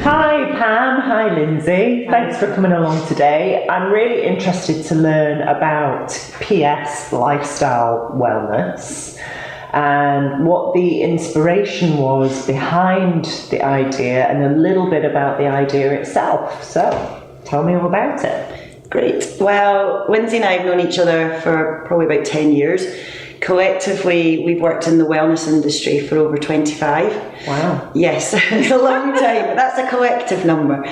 Hi Pam, hi Lindsay. Thanks for coming along today. I'm really interested to learn about PS Lifestyle Wellness and what the inspiration was behind the idea and a little bit about the idea itself. So, tell me all about it. Great. Well, Lindsay and I have known each other for probably about 10 years. Collectively, we've worked in the wellness industry for over 25. Wow. Yes, it's a long time, but that's a collective number.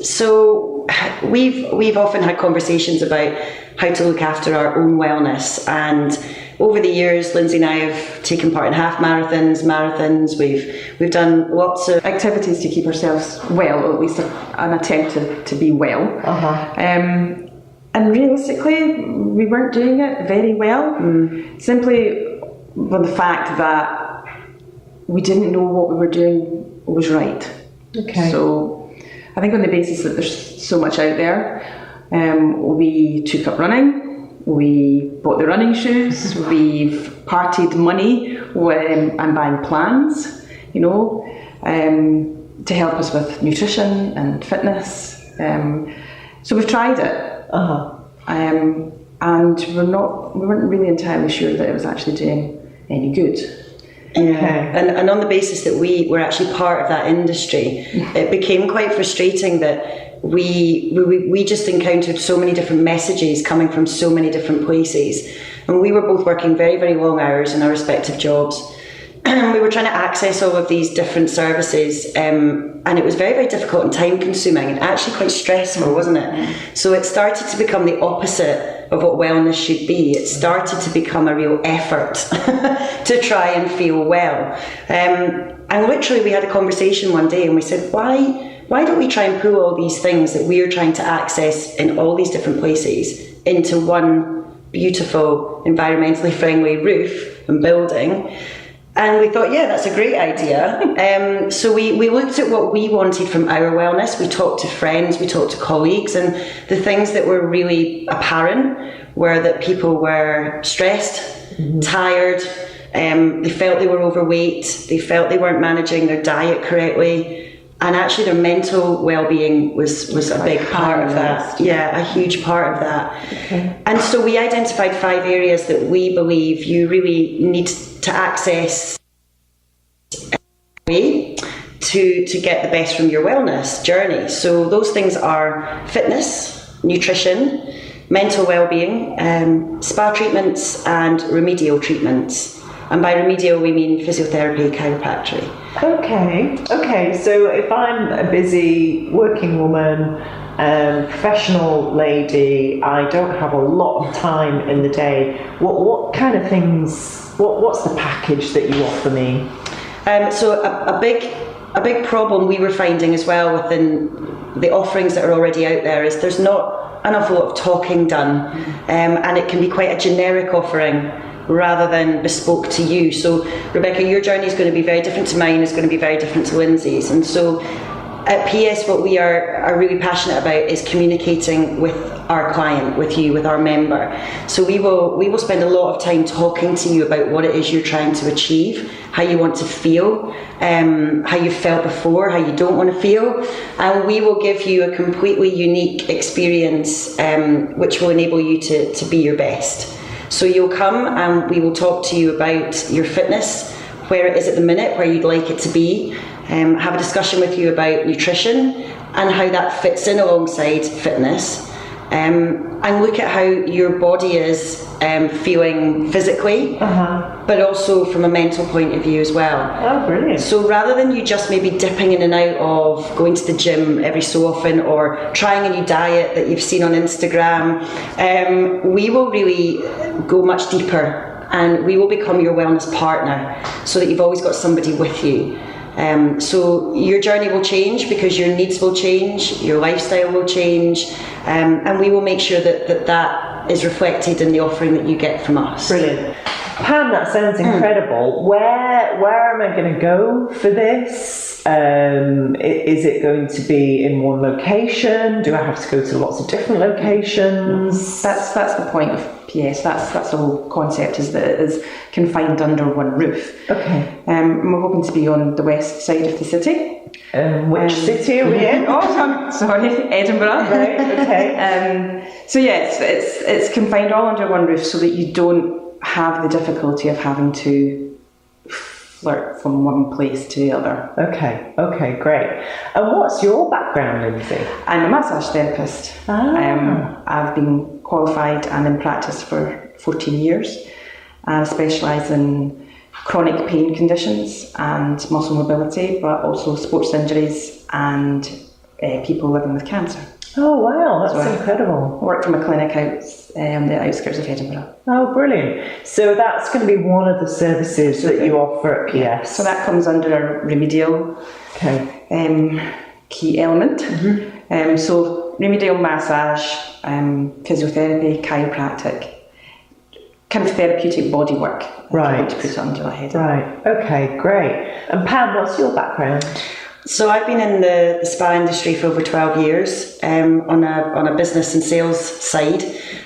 So we've often had conversations about how to look after our own wellness, and over the years, Lindsay and I have taken part in half marathons. We've done lots of activities to keep ourselves well, or at least an attempt to be well. And realistically, we weren't doing it very well, simply with the fact that we didn't know what we were doing was right. Okay. So I think on the basis that there's so much out there, we took up running, we bought the running shoes, we've partied money and buying plans, to help us with nutrition and fitness. So we've tried it. And we weren't really entirely sure that it was actually doing any good. Yeah. And on the basis that we were actually part of that industry, it became quite frustrating that we just encountered so many different messages coming from so many different places, and we were both working very, very long hours in our respective jobs. We were trying to access all of these different services, and it was very, very difficult and time consuming and actually quite stressful, wasn't it? So it started to become the opposite of what wellness should be. It started to become a real effort to try and feel well. And literally we had a conversation one day and we said, why don't we try and pull all these things that we are trying to access in all these different places into one beautiful, environmentally friendly roof and building? And we thought, yeah, that's a great idea. So we looked at what we wanted from our wellness. We talked to friends, we talked to colleagues, and the things that were really apparent were that people were stressed, tired, they felt they were overweight, they felt they weren't managing their diet correctly, and actually their mental well-being was a big part of that. Yeah, a huge part of that. Okay. And so we identified 5 areas that we believe you really need to access to get the best from your wellness journey. So those things are fitness, nutrition, mental well-being, spa treatments and remedial treatments. And by remedial we mean physiotherapy, chiropractic. Okay, so if I'm a busy working woman, professional lady, I don't have a lot of time in the day, what kind of things, what's the package that you offer me? So a big problem we were finding as well within the offerings that are already out there is there's not an awful lot of talking done, and it can be quite a generic offering rather than bespoke to you. So Rebecca, your journey is going to be very different to mine, is going to be very different to Lindsay's, and so at PS what we are really passionate about is communicating with our client, with you, with our member. So we will spend a lot of time talking to you about what it is you're trying to achieve, how you want to feel, how you felt before, how you don't want to feel, and we will give you a completely unique experience which will enable you to be your best. So you'll come and we will talk to you about your fitness, where it is at the minute, where you'd like it to be, have a discussion with you about nutrition and how that fits in alongside fitness, and look at how your body is feeling physically, but also from a mental point of view as well. Oh, brilliant. So rather than you just maybe dipping in and out of going to the gym every so often or trying a new diet that you've seen on Instagram, we will really go much deeper and we will become your wellness partner so that you've always got somebody with you. So your journey will change because your needs will change, your lifestyle will change, and we will make sure that is reflected in the offering that you get from us. Brilliant. Pam, that sounds incredible. Where am I going to go for this? Is it going to be in one location? Do I have to go to lots of different locations? That's the point of PS. That's the whole concept, is that it is confined under one roof. Okay. We're hoping to be on the west side of the city. Which city are we in? Oh, I'm sorry, Edinburgh. Right. Okay. So yes, it's confined all under one roof, so that you don't have the difficulty of having to flirt from one place to the other. Okay, great. And what's your background, Lindsay? I'm a massage therapist. I've been qualified and in practice for 14 years. I specialise in chronic pain conditions and muscle mobility, but also sports injuries and people living with cancer. Oh wow, that's incredible. I work from a clinic out on the outskirts of Edinburgh. Oh, brilliant. So that's going to be one of the services that you offer at PS. So that comes under a remedial key element. Mm-hmm. So remedial massage, physiotherapy, chiropractic, kind of therapeutic body work. Right. I want to put it under that head. Right. Okay, great. And Pam, what's your background? So I've been in the spa industry for over 12 years on a business and sales side.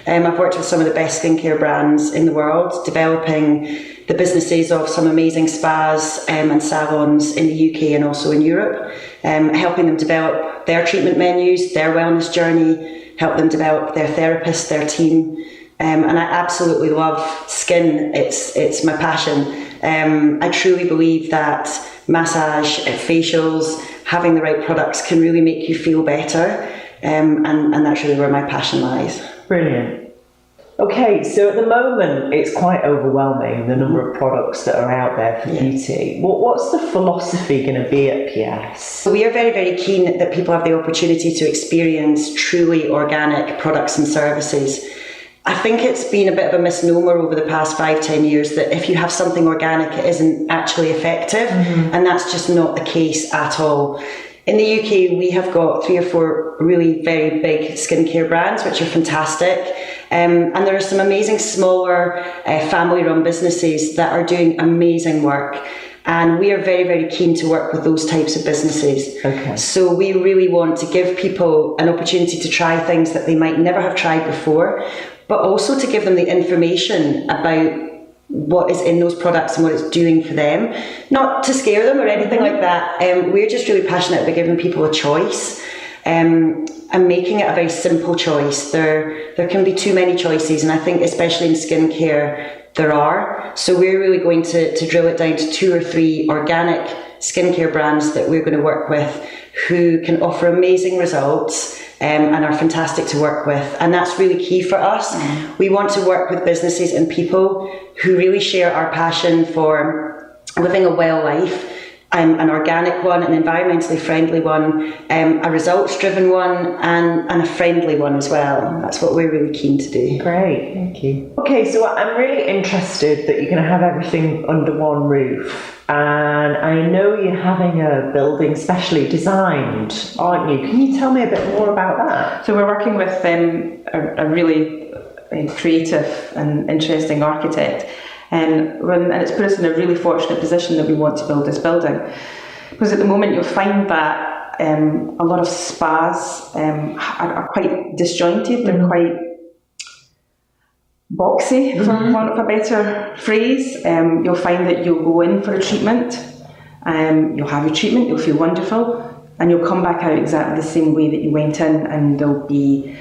I've worked with some of the best skincare brands in the world, developing the businesses of some amazing spas and salons in the UK and also in Europe, helping them develop their treatment menus, their wellness journey, help them develop their therapists, their team. And I absolutely love skin. It's my passion. I truly believe that massage, facials, having the right products can really make you feel better, and that's really where my passion lies. Brilliant. Okay, so at the moment it's quite overwhelming, the number of products that are out there for beauty. What's the philosophy going to be at PS? So we are very, very keen that people have the opportunity to experience truly organic products and services. I think it's been a bit of a misnomer over the past 5-10 years that if you have something organic, it isn't actually effective. Mm-hmm. And that's just not the case at all. In the UK, we have got 3 or 4 really very big skincare brands, which are fantastic. And there are some amazing smaller family-run businesses that are doing amazing work. And we are very, very keen to work with those types of businesses. Okay. So we really want to give people an opportunity to try things that they might never have tried before, but also to give them the information about what is in those products and what it's doing for them. Not to scare them or anything like that. We're just really passionate about giving people a choice and making it a very simple choice. There can be too many choices, and I think especially in skincare there are. So we're really going to drill it down to 2 or 3 organic skincare brands that we're going to work with who can offer amazing results and are fantastic to work with. And that's really key for us. Mm. We want to work with businesses and people who really share our passion for living a well life, an organic one, an environmentally friendly one, a results-driven one, and a friendly one as well. That's what we're really keen to do. Great, thank you. Okay, so I'm really interested that you're going to have everything under one roof. And I know you're having a building specially designed, aren't you? Can you tell me a bit more about that? So we're working with a really creative and interesting architect. And it's put us in a really fortunate position that we want to build this building. Because at the moment you'll find that a lot of spas are quite disjointed, they're quite boxy, for want of a better phrase. You'll find that you'll go in for a treatment, you'll have your treatment, you'll feel wonderful, and you'll come back out exactly the same way that you went in, and there'll be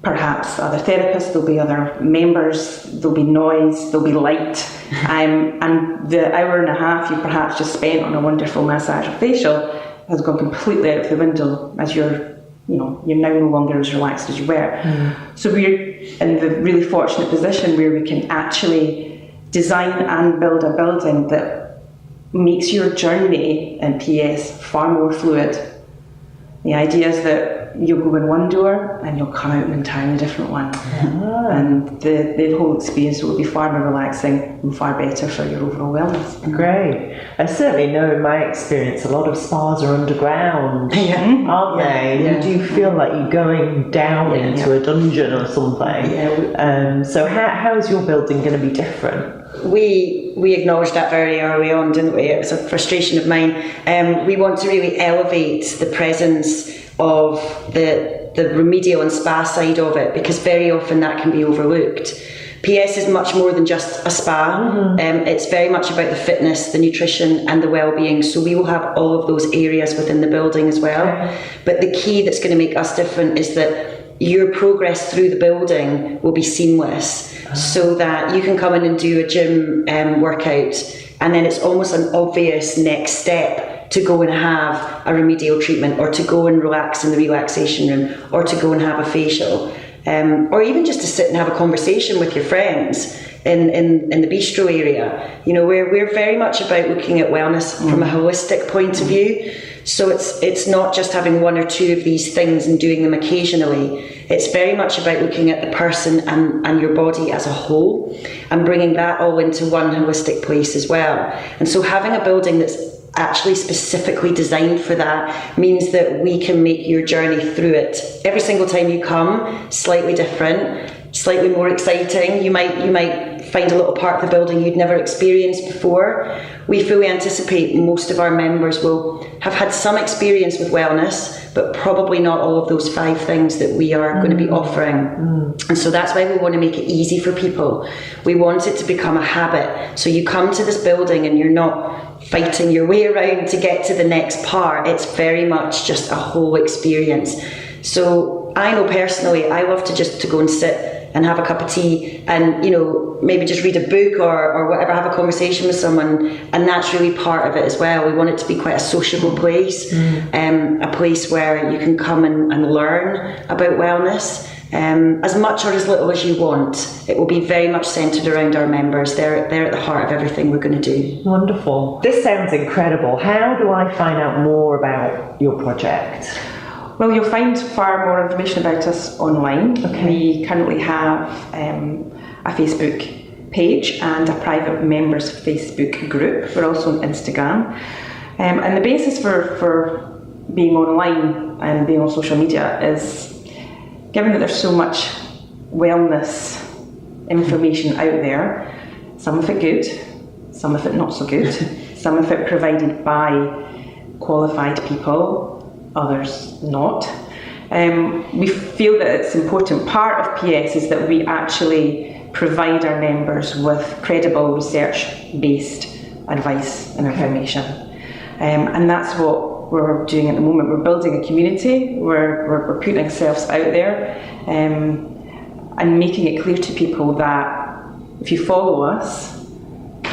perhaps other therapists, there'll be other members, there'll be noise, there'll be light, and the hour and a half you perhaps just spent on a wonderful massage or facial has gone completely out of the window as you're now no longer as relaxed as you were. Mm. So we're in the really fortunate position where we can actually design and build a building that makes your journey in PS far more fluid. The idea is that you'll go in one door and you'll come out an entirely different one. Ah. And the whole experience will be far more relaxing and far better for your overall wellness. Great. I certainly know in my experience a lot of spas are underground, aren't they? Yeah. You do feel like you're going down into a dungeon or something. Yeah. So how is your building going to be different? We we acknowledged that very early on, didn't we? It was a frustration of mine. We want to really elevate the presence of the remedial and spa side of it, because very often that can be overlooked. PS is much more than just a spa. It's very much about the fitness, the nutrition and the well-being. So we will have all of those areas within the building as well. But the key that's going to make us different is that your progress through the building will be seamless, so that you can come in and do a gym workout, and then it's almost an obvious next step to go and have a remedial treatment, or to go and relax in the relaxation room, or to go and have a facial. Or even just to sit and have a conversation with your friends in the bistro area. You know, we're very much about looking at wellness from a holistic point of view. So it's not just having one or two of these things and doing them occasionally. It's very much about looking at the person and your body as a whole, and bringing that all into one holistic place as well. And so having a building that's actually specifically designed for that means that we can make your journey through it every single time you come slightly different, slightly more exciting. You might find a little part of the building you'd never experienced before. We fully anticipate most of our members will have had some experience with wellness, but probably not all of those 5 things that we are going to be offering. And so that's why we want to make it easy for people. We want it to become a habit. So you come to this building and you're not fighting your way around to get to the next part. It's very much just a whole experience. So I know personally, I love to just to go and sit and have a cup of tea and, you know, maybe just read a book or whatever, have a conversation with someone, and that's really part of it as well. We want it to be quite a sociable place, a place where you can come and learn about wellness. As much or as little as you want. It will be very much centred around our members. They're at the heart of everything we're going to do. Wonderful. This sounds incredible. How do I find out more about your project? Well, you'll find far more information about us online. We currently have a Facebook page and a private members Facebook group. We're also on Instagram. And the basis for being online and being on social media is, given that there's so much wellness information out there, some of it good, some of it not so good, some of it provided by qualified people, others not. We feel that it's important. Part of PS is that we actually provide our members with credible research-based advice and information. And that's what we're doing at the moment. We're building a community, we're putting ourselves out there, and making it clear to people that if you follow us,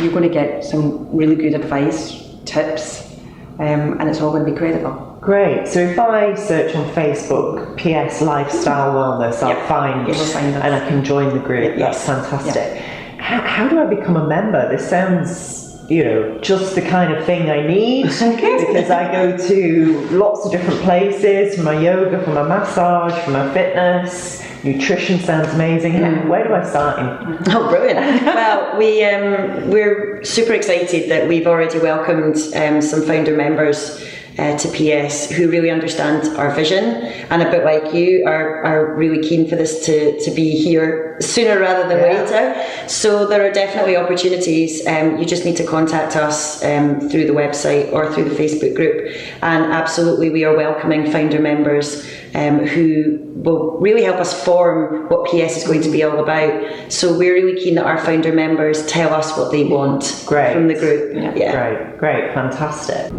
you're going to get some really good advice, tips, and it's all going to be credible. Great. So if I search on Facebook, PS Lifestyle Wellness, I'll find and I can join the group. That's fantastic. How do I become a member? This sounds, you know, just the kind of thing I need, because I go to lots of different places, for my yoga, for my massage, for my fitness. Nutrition sounds amazing. Where do I start in? Oh, brilliant. Well, we're super excited that we've already welcomed some founder members to PS who really understand our vision, and a bit like you are really keen for this to be here sooner rather than later. So there are definitely opportunities. You just need to contact us through the website or through the Facebook group, and absolutely we are welcoming founder members who will really help us form what PS is going to be all about. So we're really keen that our founder members tell us what they want from the group. Great, fantastic.